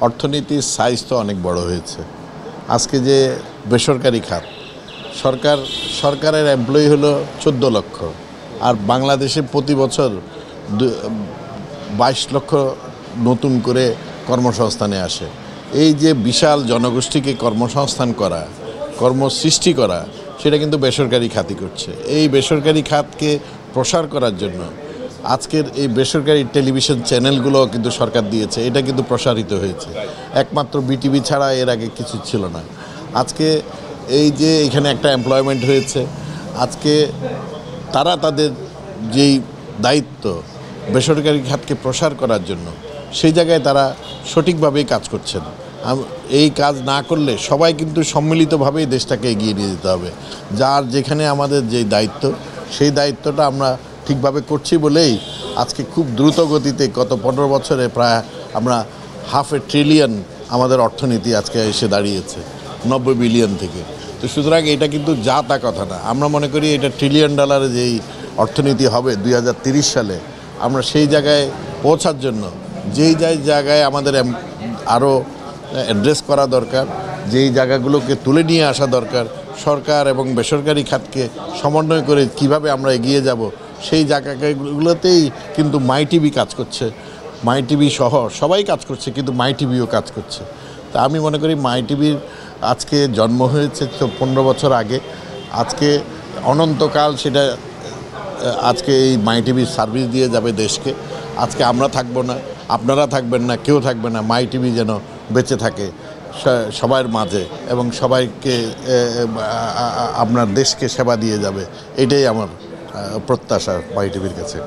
অর্থনীতির সাইজ তো অনেক বড় হয়েছে। আজকে যে বেসরকারি খাত, সরকারের এমপ্লয়ি হলো 14 লক্ষ, আর বাংলাদেশে প্রতি বছর 22 লক্ষ নতুন করে কর্মসংস্থানে আসে। এই যে বিশাল জনগোষ্ঠীকে কর্মসংস্থান করা, কর্মসৃষ্টি করা, সেটা কিন্তু বেসরকারি খাতই করছে। এই বেসরকারি খাতকে প্রসার করার জন্য আজকের এই বেসরকারি টেলিভিশন চ্যানেলগুলো কিন্তু সরকার দিয়েছে, এটা কিন্তু প্রসারিত হয়েছে। একমাত্র বিটিভি ছাড়া এর আগে কিছু ছিল না। আজকে এই যে এখানে একটা এমপ্লয়মেন্ট হয়েছে, আজকে তারা তাদের যেই দায়িত্ব বেসরকারি খাতকে প্রসার করার জন্য, সেই জায়গায় তারা সঠিকভাবেই কাজ করছেন। এই কাজ না করলে সবাই কিন্তু সম্মিলিতভাবেই দেশটাকে এগিয়ে নিয়ে যেতে হবে। যার যেখানে আমাদের যে দায়িত্ব, সেই দায়িত্বটা আমরা ঠিকভাবে করছি বলেই আজকে খুব দ্রুত গতিতে গত 15 বছরে প্রায় আমরা $500 ট্রিলিয়ন আমাদের অর্থনীতি আজকে এসে দাঁড়িয়েছে 90 বিলিয়ন থেকে। তো সুতরাং এটা কিন্তু যা তা কথা না। আমরা মনে করি এটা $1 ট্রিলিয়ন যেই অর্থনীতি হবে 2030 সালে, আমরা সেই জায়গায় পৌঁছার জন্য যেই জায়গায় আমাদের আরও অ্যাড্রেস করা দরকার, যেই জায়গাগুলোকে তুলে নিয়ে আসা দরকার, সরকার এবং বেসরকারি খাতকে সমন্বয় করে কিভাবে আমরা এগিয়ে যাব, সেই জায়গাগুলোতেই কিন্তু মাই টিভি কাজ করছে। মাই টিভি সহ সবাই কাজ করছে, কিন্তু মাই টিভিও কাজ করছে। তা আমি মনে করি মাই টিভির আজকে জন্ম হয়েছে 15 বছর আগে। আজকে অনন্তকাল সেটা আজকে এই মাই টিভির সার্ভিস দিয়ে যাবে দেশকে। আজকে আমরা থাকবো না, আপনারা থাকবেন না, কেউ থাকবে না, মাই টিভি যেন বেঁচে থাকে সবার মাঝে এবং সবাইকে আপনার দেশকে সেবা দিয়ে যাবে। এটাই আমার প্রত্যাশা মাই টিভির কাছে।